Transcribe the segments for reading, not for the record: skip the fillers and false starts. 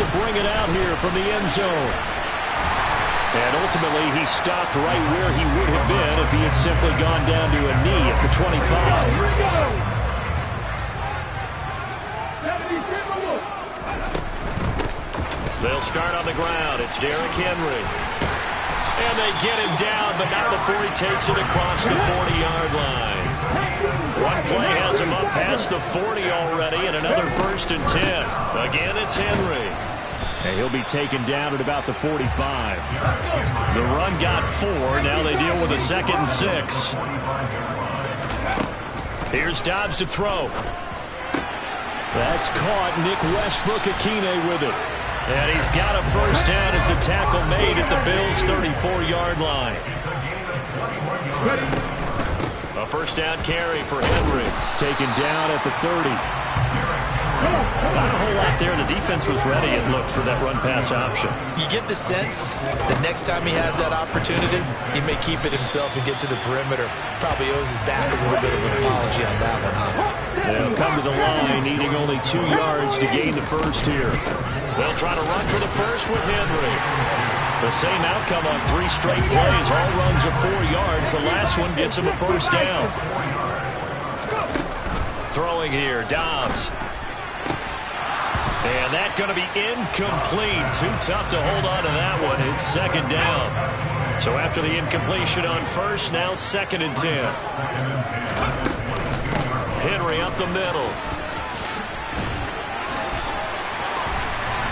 to bring it out here from the end zone. And ultimately, he stopped right where he would have been if he had simply gone down to a knee at the 25. They'll start on the ground. It's Derrick Henry. And they get him down, but not before he takes it across the 40-yard line. One play has him up past the 40 already, and another 1st and 10. Again, it's Henry. And he'll be taken down at about the 45. The run got 4. Now they deal with a 2nd and 6. Here's Dobbs to throw. That's caught. Nick Westbrook-Akine with it. And he's got a 1st down as the tackle made at the Bills' 34-yard line. A 1st down carry for Henry. Taken down at the 30. Not a whole lot there. The defense was ready, it looked, for that run-pass option. You get the sense that next time he has that opportunity, he may keep it himself and get to the perimeter. Probably owes his back a little bit of an apology on that one, huh? They'll come to the line, needing only 2 yards to gain the 1st here. They'll try to run for the 1st with Henry. The same outcome on 3 straight plays. All runs of 4 yards. The last one gets him a 1st down. Throwing here, Dobbs. And that's going to be incomplete. Too tough to hold on to that one. It's 2nd down. So after the incompletion on 1st, now 2nd and 10. Henry up the middle.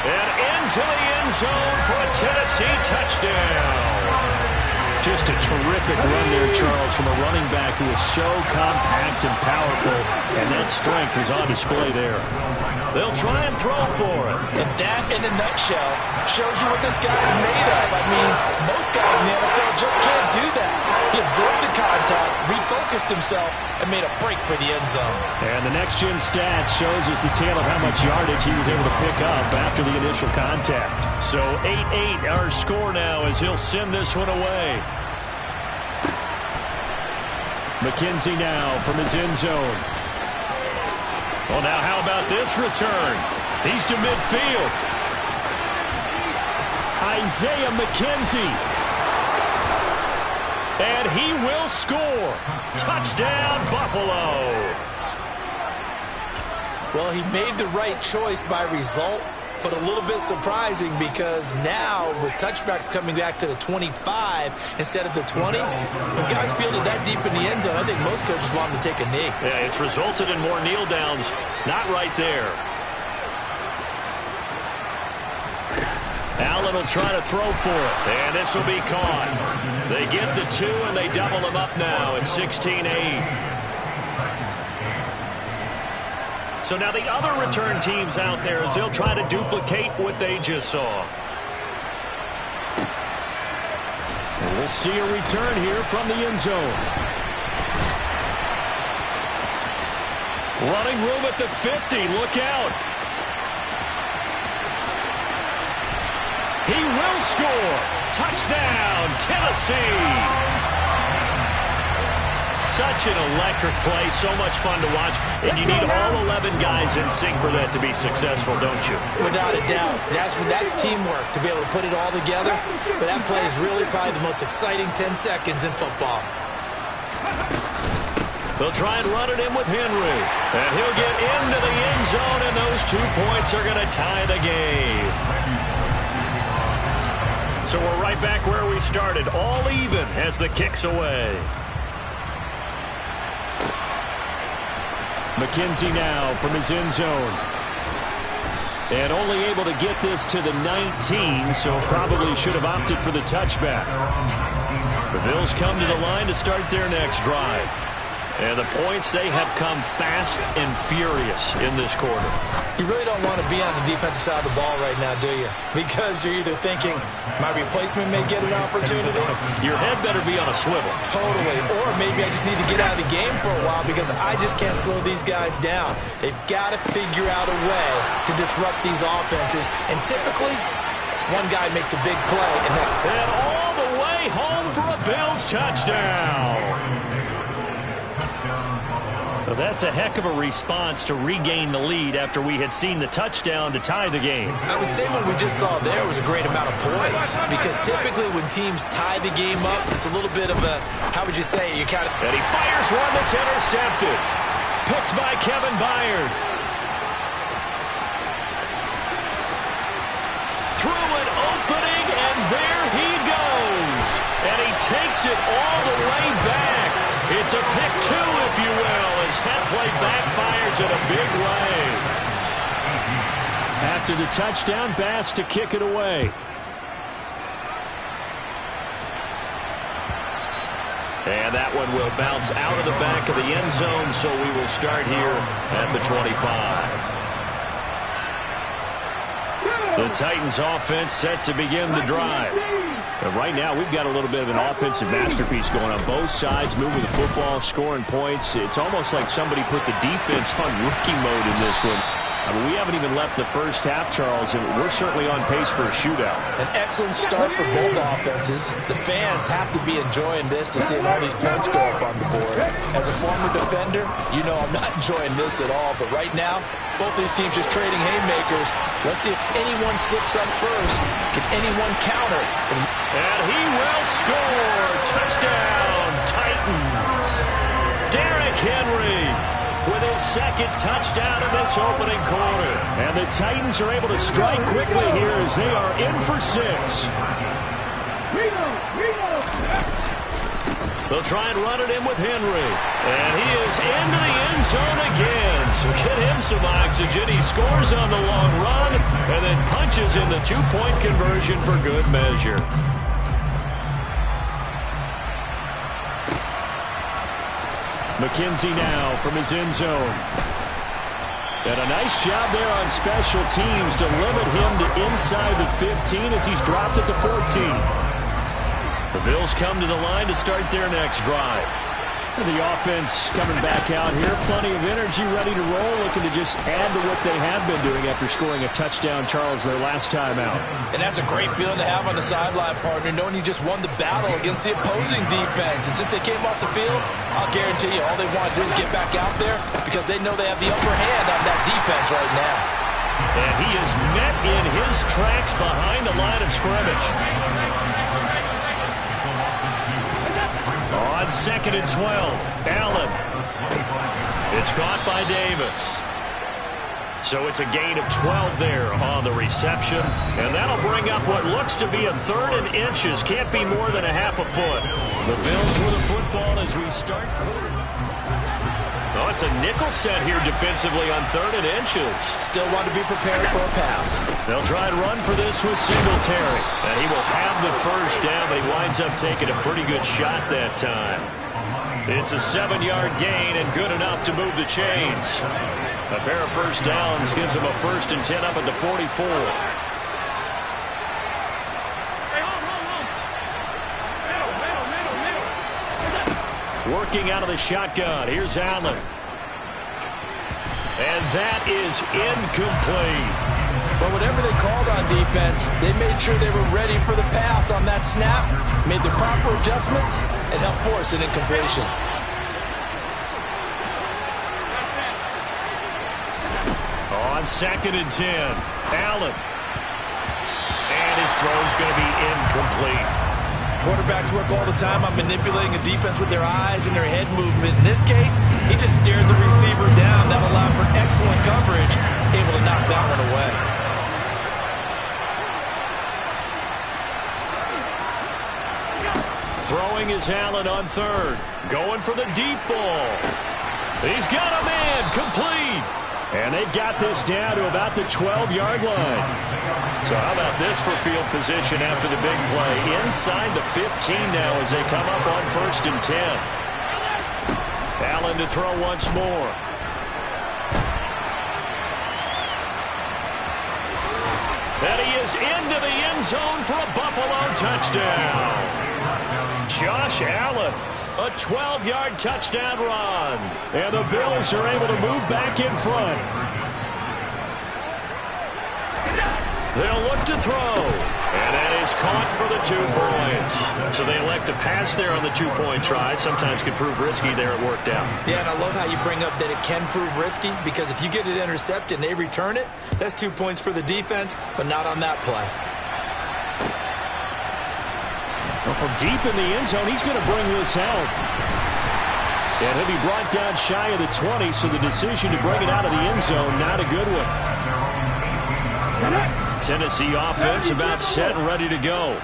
And into the end zone for a Tennessee touchdown. Just a terrific run there, Charles, from a running back who is so compact and powerful, and that strength was on display there. They'll try and throw for it. And that, in a nutshell, shows you what this guy's made of. I mean, most guys in the NFL just can't do that. He absorbed the contact, refocused himself, and made a break for the end zone. And the next-gen stats shows us the tale of how much yardage he was able to pick up after the initial contact. So 8-8 our score now as he'll send this one away. McKenzie now from his end zone. Well, now how about this return? He's to midfield. Isaiah McKenzie. And he will score. Touchdown, Buffalo. Well, he made the right choice by result, but a little bit surprising because now with touchbacks coming back to the 25 instead of the 20, when guys fielded that deep in the end zone, I think most coaches want him to take a knee. Yeah, it's resulted in more kneel downs. Not right there. Allen will try to throw for it, and this will be caught. They get the 2, and they double them up now at 16-8. So now the other return teams out there as they'll try to duplicate what they just saw. And we'll see a return here from the end zone. Running room at the 50. Look out. He will score. Touchdown, Tennessee. Such an electric play, so much fun to watch, and you need all 11 guys in sync for that to be successful, don't you? Without a doubt. That's teamwork, to be able to put it all together, but that play is really probably the most exciting 10 seconds in football. They'll try and run it in with Henry, and he'll get into the end zone, and those 2 points are going to tie the game. So we're right back where we started, all even as the kick's away. McKenzie now from his end zone. And only able to get this to the 19, so probably should have opted for the touchback. The Bills come to the line to start their next drive. And the points, they have come fast and furious in this quarter. You really don't want to be on the defensive side of the ball right now, do you? Because you're either thinking, my replacement may get an opportunity. Your head better be on a swivel. Totally. Or maybe I just need to get out of the game for a while because I just can't slow these guys down. They've got to figure out a way to disrupt these offenses. And typically, one guy makes a big play. And all the way home for a Bills touchdown. Well, that's a heck of a response to regain the lead after we had seen the touchdown to tie the game. I would say what we just saw there was a great amount of poise, because typically when teams tie the game up, it's a little bit of a, how would you say, you kind of... And he fires one that's intercepted. Picked by Kevin Byard. Through an opening, and there he goes. And he takes it all the way back. It's a pick two, if you will, as that play backfires in a big way. After the touchdown, Bass to kick it away. And that one will bounce out of the back of the end zone, so we will start here at the 25. The Titans offense set to begin the drive. And right now, we've got a little bit of an offensive masterpiece going on both sides, moving the football, scoring points. It's almost like somebody put the defense on rookie mode in this one. I mean, we haven't even left the first half, Charles, and we're certainly on pace for a shootout. An excellent start for both offenses. The fans have to be enjoying this to see all these points go up on the board. As a former defender, you know I'm not enjoying this at all, but right now, both these teams just trading haymakers. Let's see if anyone slips up first. Can anyone counter? And he will score. Touchdown, Titans. Derrick Henry with his second touchdown in this opening quarter. And the Titans are able to strike quickly here as they are in for 6. They'll try and run it in with Henry. And he is into the end zone again. So get him some oxygen. He scores on the long run and then punches in the 2-point conversion for good measure. McKenzie now from his end zone. And a nice job there on special teams to limit him to inside the 15 as he's dropped at the 14. The Bills come to the line to start their next drive. The offense coming back out here. Plenty of energy, ready to roll, looking to just add to what they have been doing after scoring a touchdown, Charles, their last time out. And that's a great feeling to have on the sideline, partner, knowing you just won the battle against the opposing defense. And since they came off the field, I'll guarantee you all they want to do is get back out there because they know they have the upper hand on that defense right now. And he is met in his tracks behind the line of scrimmage. On 2nd and 12, Allen. It's caught by Davis. So it's a gain of 12 there on the reception. And that'll bring up what looks to be a 3rd and inches. Can't be more than a half a foot. The Bills with the football as we start. Oh, it's a nickel set here defensively on 3rd and inches. Still want to be prepared for a pass. They'll try and run for this with Singletary. And he will have the first down, but he winds up taking a pretty good shot that time. It's a 7-yard gain and good enough to move the chains. A pair of first downs gives him a 1st and 10 up at the 44. Working out of the shotgun. Here's Allen. And that is incomplete. But whatever they called on defense, they made sure they were ready for the pass on that snap, made the proper adjustments, and helped force an incompletion. On 2nd and 10, Allen. And his throw's going to be incomplete. Quarterbacks work all the time on manipulating a defense with their eyes and their head movement. In this case, he just stared the receiver down. That allowed for excellent coverage, able to knock that one away. Throwing is Allen on 3rd. Going for the deep ball. He's got a man. Complete. And they've got this down to about the 12-yard line. So how about this for field position after the big play? Inside the 15 now as they come up on 1st and 10. Allen to throw once more. And he is into the end zone for a Buffalo touchdown. Josh Allen. A 12-yard touchdown run. And the Bills are able to move back in front. They'll look to throw. And that is caught for the 2 points. So they elect to pass there on the 2-point try. Sometimes can prove risky there. It worked out. Yeah, and I love how you bring up that it can prove risky, because if you get it intercepted and they return it, that's 2 points for the defense, but not on that play. Well, from deep in the end zone, he's going to bring this out. And he'll be brought down shy of the 20, so the decision to bring it out of the end zone, not a good one. Tennessee offense about set and ready to go.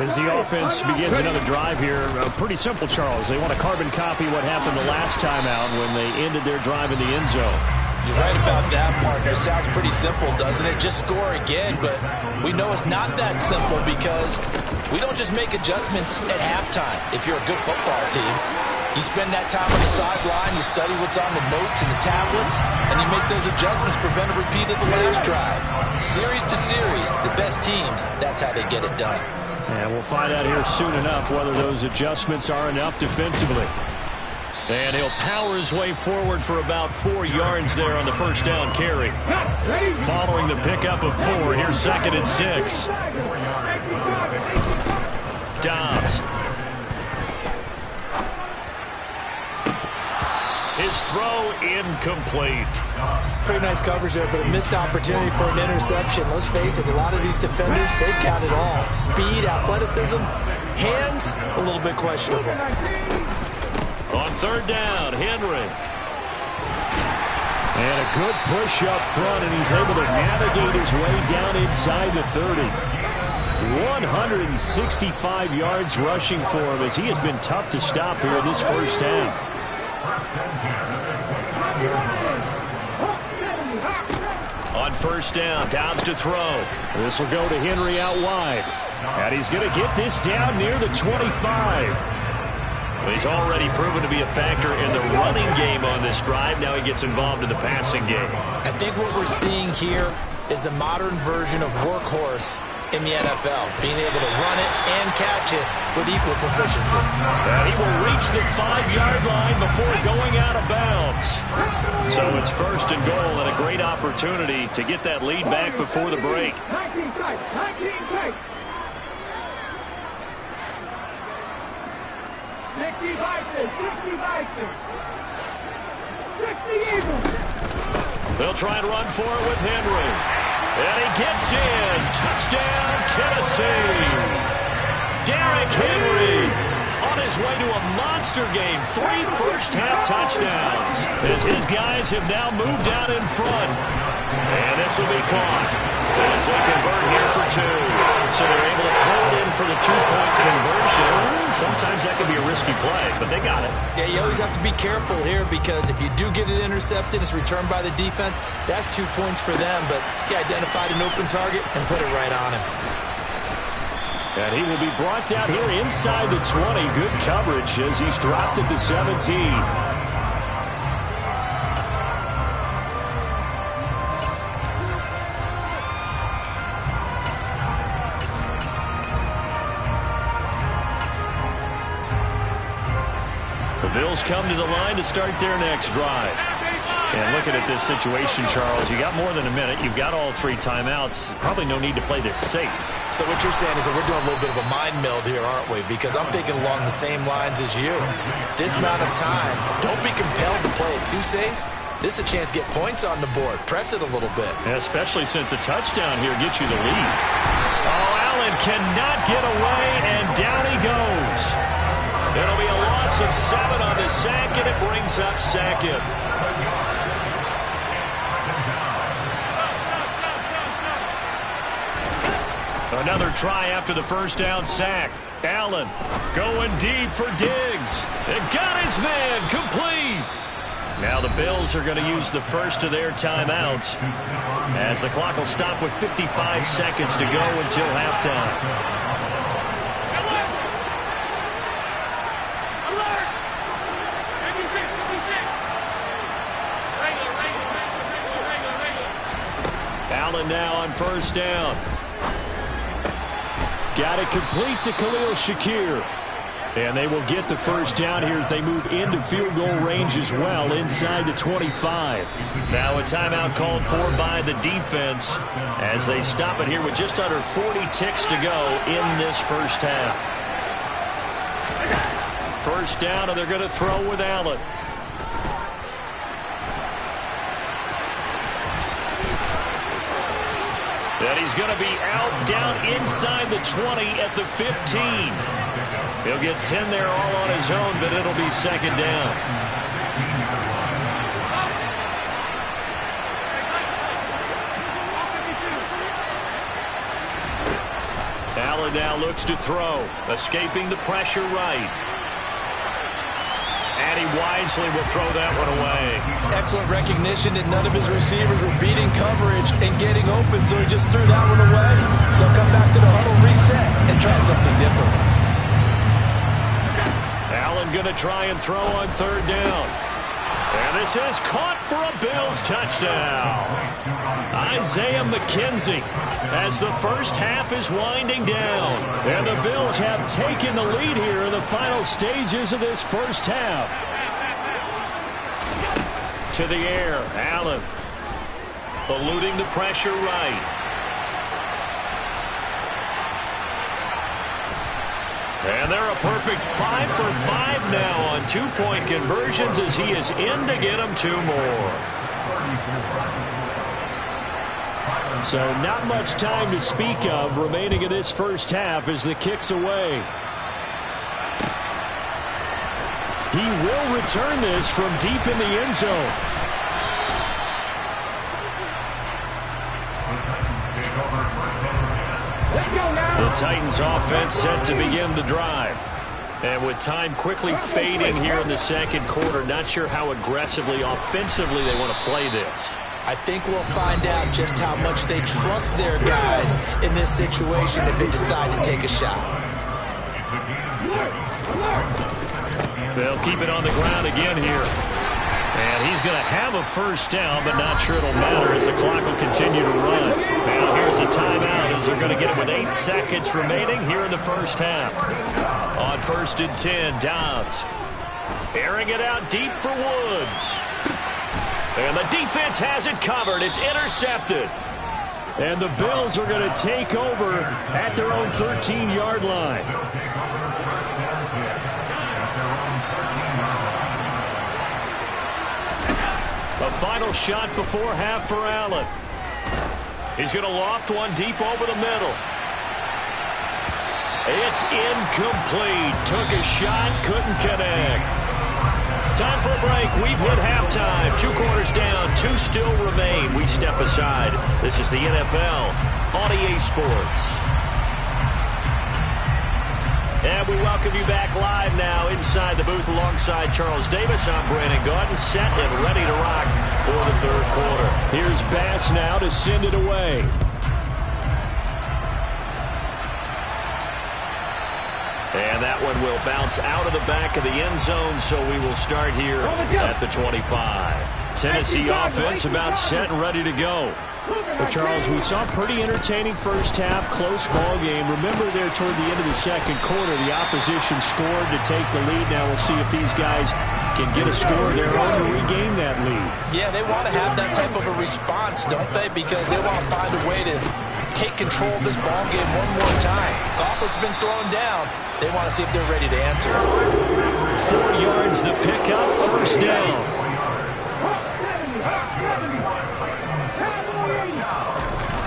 As the offense begins another drive here, pretty simple, Charles. They want to carbon copy what happened the last time out when they ended their drive in the end zone. You're right about that, partner. It sounds pretty simple, doesn't it? Just score again, but we know it's not that simple because we don't just make adjustments at halftime if you're a good football team. You spend that time on the sideline, you study what's on the notes and the tablets, and you make those adjustments, prevent a repeat of the last drive. Series to series, the best teams, that's how they get it done. And we'll find out here soon enough whether those adjustments are enough defensively. And he'll power his way forward for about 4 yards there on the first down carry. Following the pickup of 4, here's 2nd and 6. Dobbs. His throw incomplete. Pretty nice coverage there, but a missed opportunity for an interception. Let's face it, a lot of these defenders, they've got it all. Speed, athleticism, hands, a little bit questionable. On 3rd down, Henry. And a good push up front, and he's able to navigate his way down inside the 30. 165 yards rushing for him as he has been tough to stop here in this first half. On 1st down, Dobbs to throw. This will go to Henry out wide. And he's going to get this down near the 25. Well, he's already proven to be a factor in the running game on this drive. Now he gets involved in the passing game. I think what we're seeing here is the modern version of workhorse in the NFL, being able to run it and catch it with equal proficiency. And he will reach the 5-yard line before going out of bounds. So it's 1st and goal, and a great opportunity to get that lead back before the break. They'll try and run for it with Henry. And he gets in. Touchdown, Tennessee. Derrick Henry on his way to a monster game. 3 first-half touchdowns as his guys have now moved out in front. And this will be caught as they convert here for 2. So they're able to throw it in for the 2-point conversion. Sometimes that can be a risky play, but they got it. Yeah, you always have to be careful here because if you do get it intercepted, it's returned by the defense, that's 2 points for them. But he identified an open target and put it right on him. And he will be brought down here inside the 20. Good coverage as he's dropped at the 17. The Bills come to the line to start their next drive. And looking at this situation, Charles, you got more than a minute. You've got all 3 timeouts. Probably no need to play this safe. So what you're saying is that we're doing a little bit of a mind meld here, aren't we? Because I'm thinking along the same lines as you. This amount of time, don't be compelled to play it too safe. This is a chance to get points on the board. Press it a little bit. Yeah, especially since a touchdown here gets you the lead. Oh, Allen cannot get away, and down he goes. It'll be a loss of 7 on the sack, and it brings up 2nd. Another try after the first down sack. Allen going deep for Diggs. It got his man complete. Now the Bills are going to use the first of their timeouts as the clock will stop with 55 seconds to go until halftime. Allen now on first down. Got it complete to Khalil Shakir. And they will get the first down here as they move into field goal range as well, inside the 25. Now a timeout called for by the defense as they stop it here with just under 40 ticks to go in this first half. First down, and they're going to throw with Allen. And he's going to be out down inside the 20 at the 15. He'll get 10 there all on his own, but it'll be second down. Allen now looks to throw, escaping the pressure right. And he wisely will throw that one away. Excellent recognition that none of his receivers were beating coverage and getting open, so he just threw that one away. They'll come back to the huddle, reset, and try something different. Allen going to try and throw on third down. And this is caught for a Bills touchdown. Isaiah McKenzie as the first half is winding down. And the Bills have taken the lead here in the final stages of this first half. To the air, Allen eluding the pressure right. And they're a perfect 5 for 5 now on 2-point conversions as he is in to get them 2 more. So not much time to speak of remaining in this first half as the kick's away. He will return this from deep in the end zone. The Titans offense set to begin the drive. And with time quickly fading here in the second quarter, not sure how aggressively, offensively they want to play this. I think we'll find out just how much they trust their guys in this situation if they decide to take a shot. They'll keep it on the ground again here. And he's going to have a first down, but not sure it'll matter as the clock will continue to run. Now here's a timeout as they're going to get it with 8 seconds remaining here in the first half. On 1st and 10, Dobbs airing it out deep for Woods. And the defense has it covered. It's intercepted. And the Bills are going to take over at their own 13-yard line. A final shot before half for Allen. He's going to loft one deep over the middle. It's incomplete. Took a shot, couldn't connect. Time for a break. We've hit halftime. 2 quarters down, 2 still remain. We step aside. This is the NFL on EA Sports. And we welcome you back live now inside the booth alongside Charles Davis. I'm Brandon Gaudin, set and ready to rock for the third quarter. Here's Bass now to send it away. And that one will bounce out of the back of the end zone, so we will start here at the 25. Tennessee offense about set and ready to go. Well, Charles, we saw a pretty entertaining first half, close ball game. Remember there toward the end of the second quarter, the opposition scored to take the lead. Now we'll see if these guys can get a score of their own to regain that lead. Yeah, they want to have that type of a response, don't they? Because they want to find a way to take control of this ball game one more time. Gauntlet's been thrown down. They want to see if they're ready to answer. 4 yards the pickup, first down.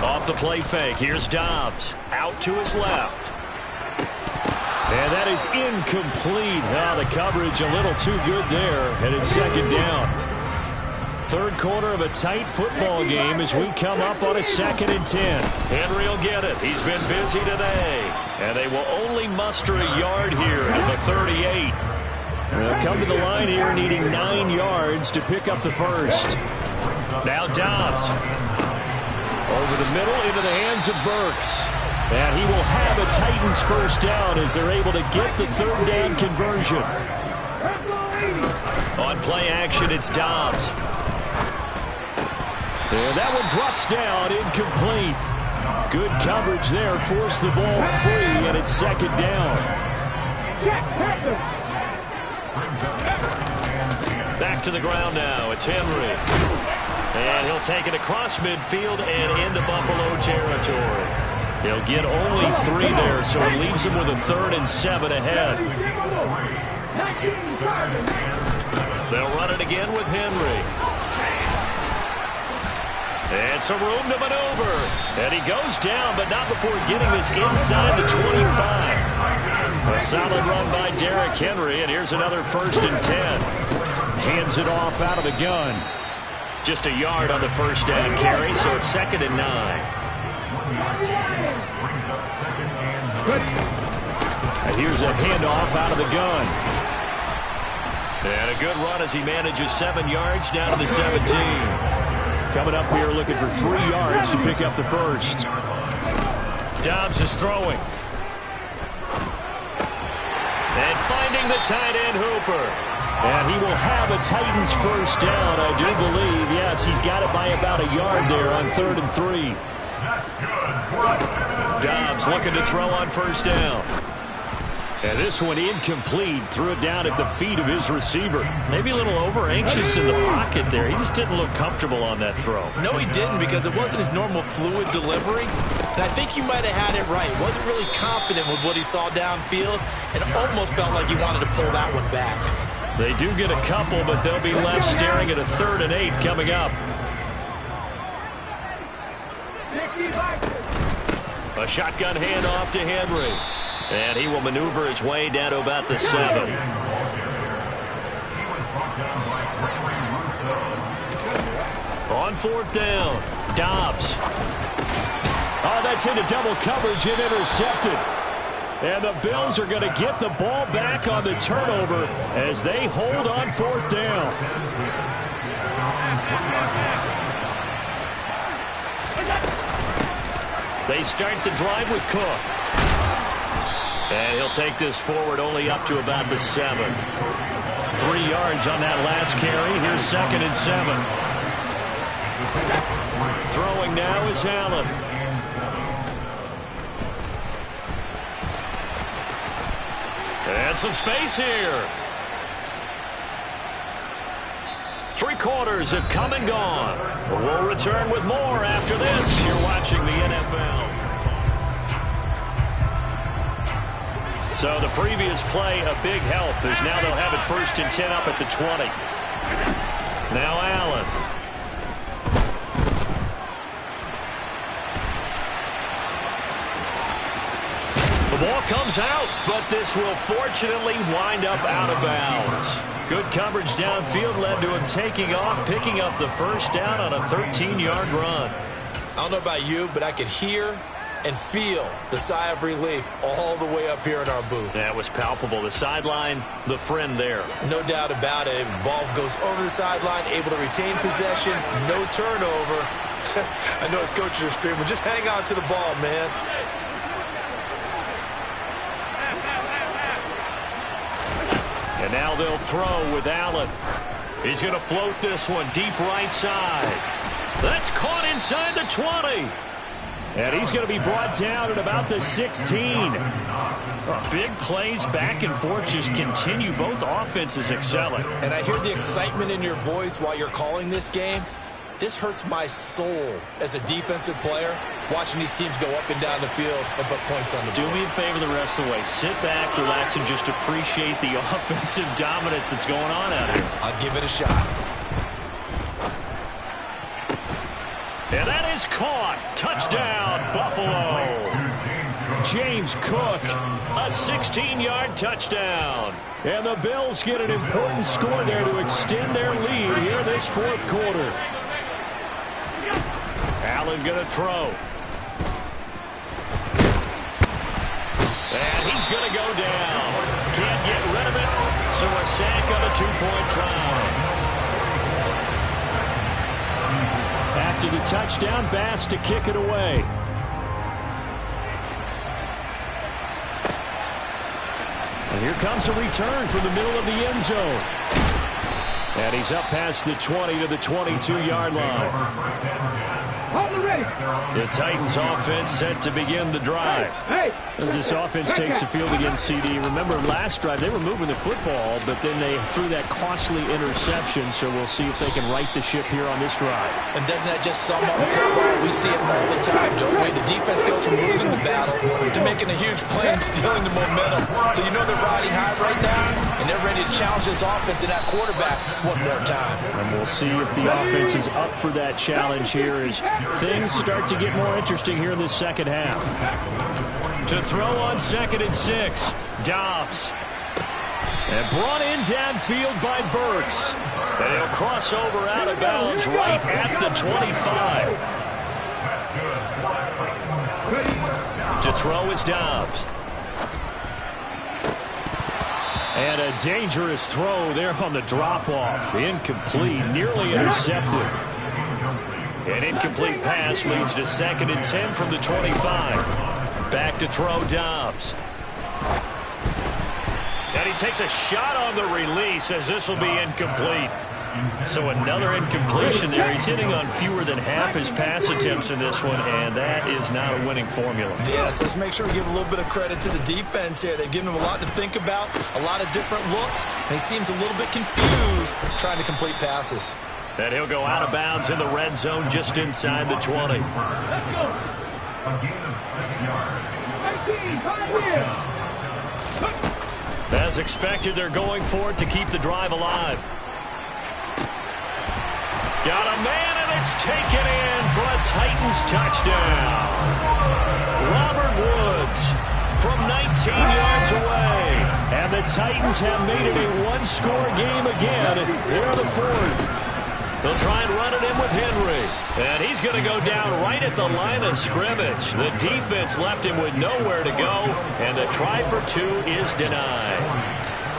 Off the play fake, here's Dobbs. Out to his left. And that is incomplete. The coverage a little too good there, and it's second down. Third quarter of a tight football game as we come up on a 2nd and 10. Henry will get it. He's been busy today. And they will only muster a yard here at the 38. They'll come to the line here needing 9 yards to pick up the first. Now Dobbs. Over the middle into the hands of Burks. And he will have a Titans first down as they're able to get the third down conversion. On play action, it's Dobbs. And that one drops down, incomplete. Good coverage there, forced the ball free, and it's second down. Back to the ground now. It's Henry. And he'll take it across midfield and into Buffalo territory. He'll get only 3 there, so it leaves him with a 3rd and 7 ahead. They'll run it again with Henry. And some room to maneuver. And he goes down, but not before getting this inside the 25. A solid run by Derrick Henry, and here's another 1st and 10. Hands it off out of the gun. Just a yard on the first down carry, so it's 2nd and 9. And here's a handoff out of the gun. And a good run as he manages 7 yards down to the 17. Coming up here looking for 3 yards to pick up the first. Dobbs is throwing. And finding the tight end Hooper. And he will have a Titans first down, I do believe. Yes, he's got it by about a yard there on 3rd and 3. Dobbs looking to throw on first down. And this one incomplete. Threw it down at the feet of his receiver. Maybe a little over-anxious in the pocket there. He just didn't look comfortable on that throw. No, he didn't, because it wasn't his normal fluid delivery. And I think you might have had it right. Wasn't really confident with what he saw downfield and almost felt like he wanted to pull that one back. They do get a couple, but they'll be left staring at a 3rd and 8 coming up. A shotgun handoff to Henry. And he will maneuver his way down to about the 7. On 4th down, Dobbs. Oh, that's into double coverage and intercepted. And the Bills are going to get the ball back on the turnover as they hold on 4th down. They start the drive with Cook. And he'll take this forward only up to about the 7. 3 yards on that last carry. Here's 2nd and 7. Throwing now is Allen. And some space here. 3 quarters have come and gone. We'll return with more after this. You're watching the NFL. So the previous play, a big help, as now they'll have it 1st and 10 up at the 20. Now Allen. The ball comes out, but this will fortunately wind up out of bounds. Good coverage downfield led to him taking off, picking up the first down on a 13-yard run. I don't know about you, but I could hear and feel the sigh of relief all the way up here in our booth. That was palpable. The sideline, the friend there. No doubt about it. The ball goes over the sideline, able to retain possession, no turnover. I know his coaches are screaming, just hang on to the ball, man. And now they'll throw with Allen. He's going to float this one deep right side. That's caught inside the 20. And he's going to be brought down at about the 16. Big plays back and forth just continue. Both offenses excelling. And I hear the excitement in your voice while you're calling this game. This hurts my soul as a defensive player, watching these teams go up and down the field and put points on the board. Do me a favor the rest of the way. Sit back, relax, and just appreciate the offensive dominance that's going on out here. I'll give it a shot. And that is caught. Touchdown, Buffalo. James Cook, a 16-yard touchdown. And the Bills get an important score there to extend their lead here this 4th quarter. Allen going to throw. And he's going to go down. Can't get rid of it. So a sack on a 2-point try. After the touchdown, Bass to kick it away. And here comes a return from the middle of the end zone. And he's up past the 20 to the 22-yard line. The Titans offense set to begin the drive. As this offense takes the field against CD, remember last drive they were moving the football, but then they threw that costly interception, so we'll see if they can right the ship here on this drive. And doesn't that just sum up football? We see it all the time, don't we? The defense goes from losing the battle to making a huge play and stealing the momentum. So you know they're riding high right now, and they're ready to challenge this offense and that quarterback one more time. And we'll see if the offense is up for that challenge here as things start to get more interesting here in this second half. To throw on 2nd and 6, Dobbs. And brought in downfield by Burks. And he'll cross over out of bounds right at the 25. To throw is Dobbs. And a dangerous throw there on the drop-off. Incomplete, nearly intercepted. An incomplete pass leads to 2nd and 10 from the 25. Back to throw Dobbs. And he takes a shot on the release as this will be incomplete. So another incompletion there. He's hitting on fewer than half his pass attempts in this one, and that is not a winning formula. Yes, let's make sure we give a little bit of credit to the defense here. They've given him a lot to think about, a lot of different looks, and he seems a little bit confused trying to complete passes. And he'll go out of bounds in the red zone just inside the 20. As expected, they're going for it to keep the drive alive. Got a man, and it's taken in for a Titans touchdown. Robert Woods from 19 yards away. And the Titans have made it a one-score game again. They're the 4th. They'll try and run it in with Henry. And he's going to go down right at the line of scrimmage. The defense left him with nowhere to go. And the try for 2 is denied.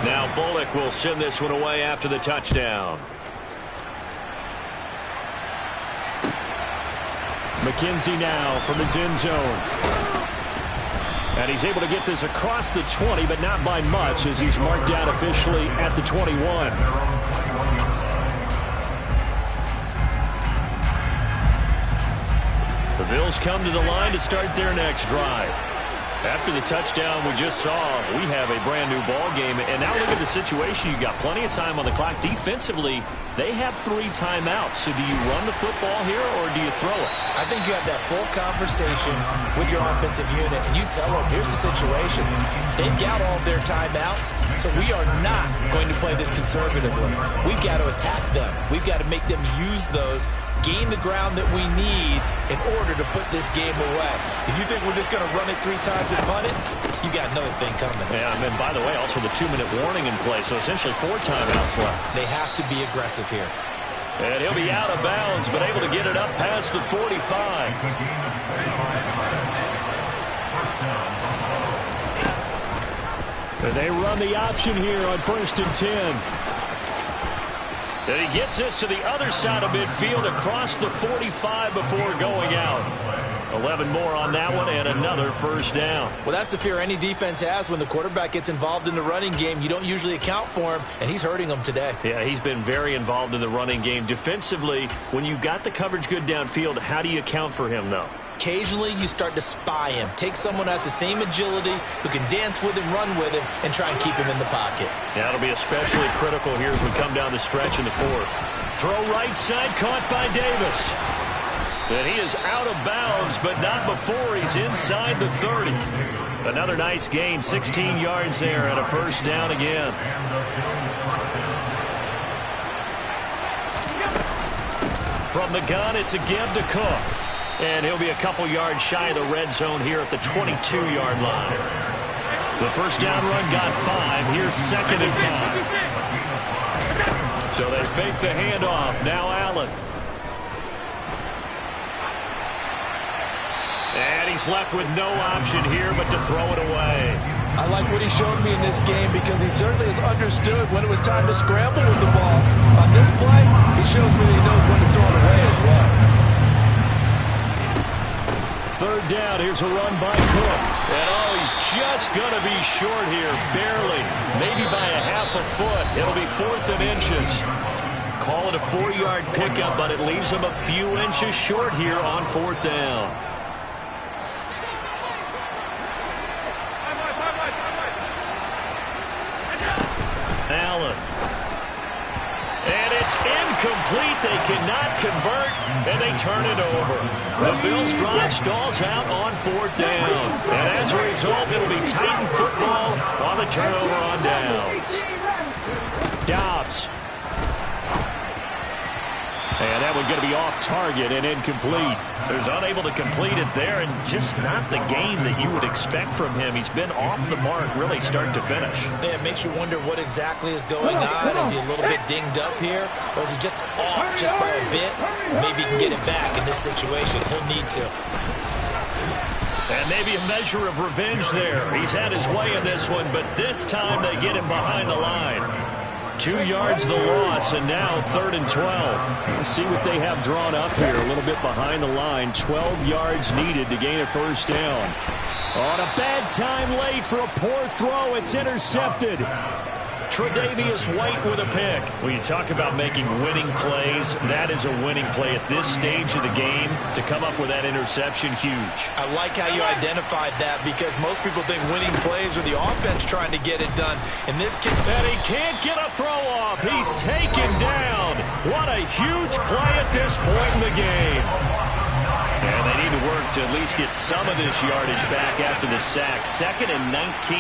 Now Bullock will send this one away after the touchdown. McKenzie now from his end zone. And he's able to get this across the 20, but not by much as he's marked down officially at the 21. The Bills come to the line to start their next drive. After the touchdown we just saw, we have a brand new ball game. And now look at the situation. You got plenty of time on the clock. Defensively, they have 3 timeouts. So do you run the football here or do you throw it? I think you have that full conversation with your offensive unit, and you tell them, here's the situation. They've got all their timeouts, so we are not going to play this conservatively. We've got to attack them. We've got to make them use those, gain the ground that we need in order to put this game away. If you think we're just going to run it 3 times and punt it, you got another thing coming. Yeah, and then, by the way, also the 2-minute warning in play, so essentially 4 timeouts left. They have to be aggressive here. And he'll be out of bounds, but able to get it up past the 45. And they run the option here on 1st and 10. And he gets this to the other side of midfield across the 45 before going out. 11 more on that one and another first down. Well, that's the fear any defense has when the quarterback gets involved in the running game. You don't usually account for him, and he's hurting them today. Yeah, he's been very involved in the running game. Defensively, when you got the coverage good downfield, how do you account for him, though? Occasionally, you start to spy him. Take someone who has the same agility, who can dance with him, run with him, and try and keep him in the pocket. Yeah, that'll be especially critical here as we come down the stretch in the 4th. Throw right side, caught by Davis. And he is out of bounds, but not before he's inside the 30. Another nice gain, 16 yards there, and a first down again. From the gun, it's again to Cook. And he'll be a couple yards shy of the red zone here at the 22-yard line. The first down run got 5. Here's 2nd and 5. So they fake the handoff. Now Allen. And he's left with no option here but to throw it away. I like what he showed me in this game because he certainly has understood when it was time to scramble with the ball. On this play, he shows me that he knows when to throw it away as well. 3rd down, here's a run by Cook. And he's just going to be short here, barely. Maybe by a half a foot. It'll be 4th and inches. call it a 4-yard pickup, but it leaves them a few inches short here on 4th down. Allen. And it's incomplete. They cannot convert, and they turn it over. The Bills' drive stalls out on 4th down. And as a result, it'll be Titan football on the turnover on downs. Dobbs. And that one going to be off target and incomplete. So he's unable to complete it there, and just not the game that you would expect from him. He's been off the mark really start to finish. Yeah, it makes you wonder what exactly is going on. Is he a little bit dinged up here, or is he just off just by a bit? Maybe he can get it back in this situation. He'll need to. And maybe a measure of revenge there. He's had his way in this one, but this time they get him behind the line. 2 yards the loss, and now 3rd and 12. Let's see what they have drawn up here. A little bit behind the line. 12 yards needed to gain a 1st down. On a bad time late for a poor throw. It's intercepted. Tre'Davious White with a pick. When you talk about making winning plays, that is a winning play at this stage of the game. To come up with that interception, huge. I like how you identified that, because most people think winning plays are the offense trying to get it done. In this case, and he can't get a throw off. He's taken down. What a huge play at this point in the game. And they need to work to at least get some of this yardage back after the sack. 2nd and 19.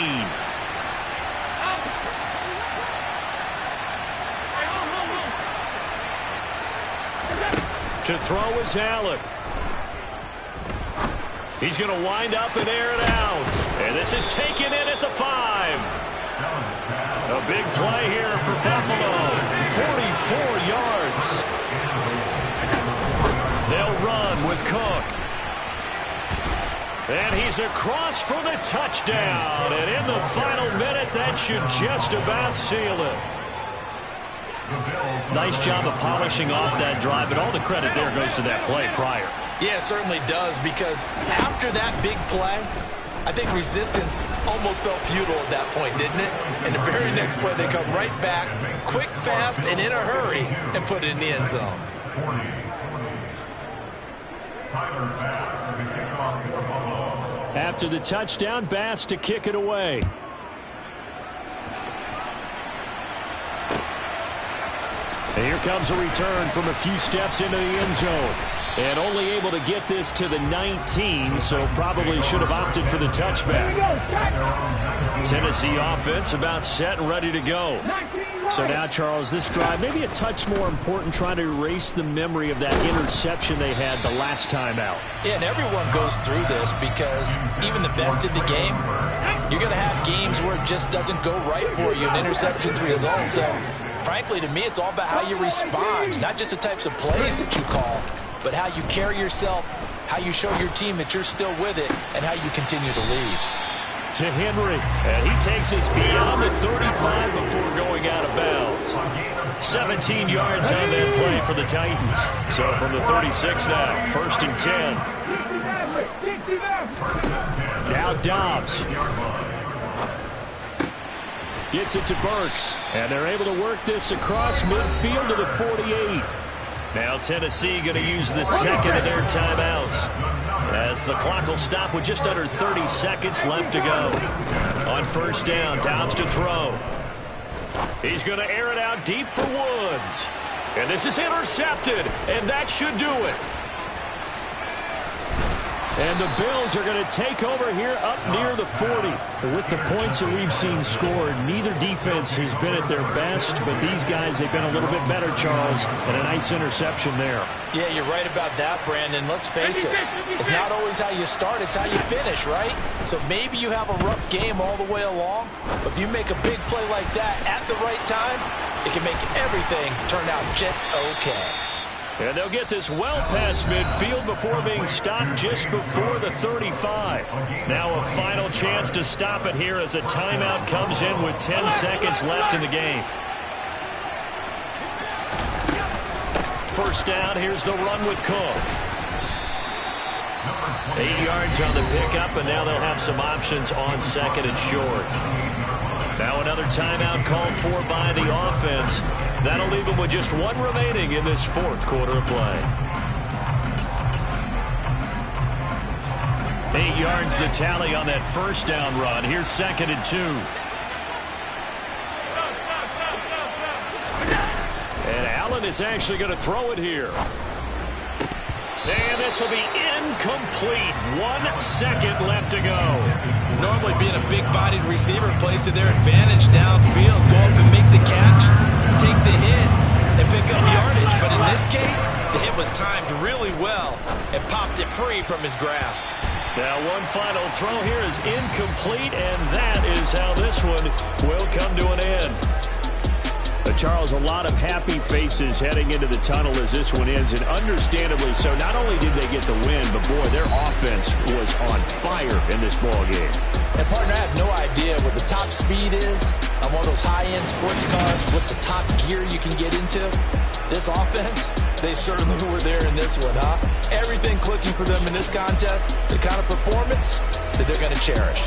To throw is Allen. He's going to wind up and air it out. And this is taken in at the 5. A big play here for Buffalo. 44 yards. They'll run with Cook. And he's across for the touchdown. And in the final minute, that should just about seal it. Nice job of polishing off that drive, but all the credit there goes to that play prior. Yeah, it certainly does, because after that big play, I think resistance almost felt futile at that point, didn't it? And the very next play, they come right back, quick, fast, and in a hurry, and put it in the end zone. After the touchdown, Bass to kick it away. And here comes a return from a few steps into the end zone. And only able to get this to the 19, so probably should have opted for the touchback. Tennessee offense about set and ready to go. So now, Charles, this drive maybe a touch more important, trying to erase the memory of that interception they had the last time out. Yeah, and everyone goes through this, because even the best in the game, you're going to have games where it just doesn't go right for you, and interceptions result. So, frankly, to me, it's all about how you respond, not just the types of plays that you call, but how you carry yourself, how you show your team that you're still with it, and how you continue to lead. To Henry, and he takes us beyond the 35 before going out of bounds. 17 yards on that play for the Titans. So from the 36 now, 1st and 10. Now Dobbs gets it to Burks, and they're able to work this across midfield to the 48. Now Tennessee going to use the second of their timeouts, as the clock will stop with just under 30 seconds left to go. On 1st down, Dobbs to throw. He's going to air it out deep for Woods. And this is intercepted, and that should do it. And the Bills are going to take over here up near the 40. With the points that we've seen scored, neither defense has been at their best, but these guys, they've been a little bit better, Charles, and a nice interception there. Yeah, you're right about that, Brandon. Let's face it, it's not always how you start, it's how you finish, right? So maybe you have a rough game all the way along, but if you make a big play like that at the right time, it can make everything turn out just okay. And they'll get this well past midfield before being stopped just before the 35. Now a final chance to stop it here as a timeout comes in with 10 seconds left in the game. 1st down, here's the run with Cook. 8 yards on the pickup, and now they'll have some options on 2nd and short. Now another timeout called for by the offense. That'll leave him with just one remaining in this fourth quarter of play. 8 yards the tally on that first down run. Here's 2nd and 2. And Allen is actually going to throw it here. And this will be incomplete. 1 second left to go. Normally being a big-bodied receiver plays to their advantage downfield. Go up and make the catch, take the hit, and pick up yardage. But in this case, the hit was timed really well and popped it free from his grasp. Now one final throw here is incomplete, and that is how this one will come to an end. Charles, a lot of happy faces heading into the tunnel as this one ends, and understandably so. Not only did they get the win, but boy, their offense was on fire in this ball game. And partner, I have no idea what the top speed is on one of those high-end sports cars. What's the top gear you can get into? This offense, they certainly were there in this one, huh? Everything clicking for them in this contest, the kind of performance that they're going to cherish.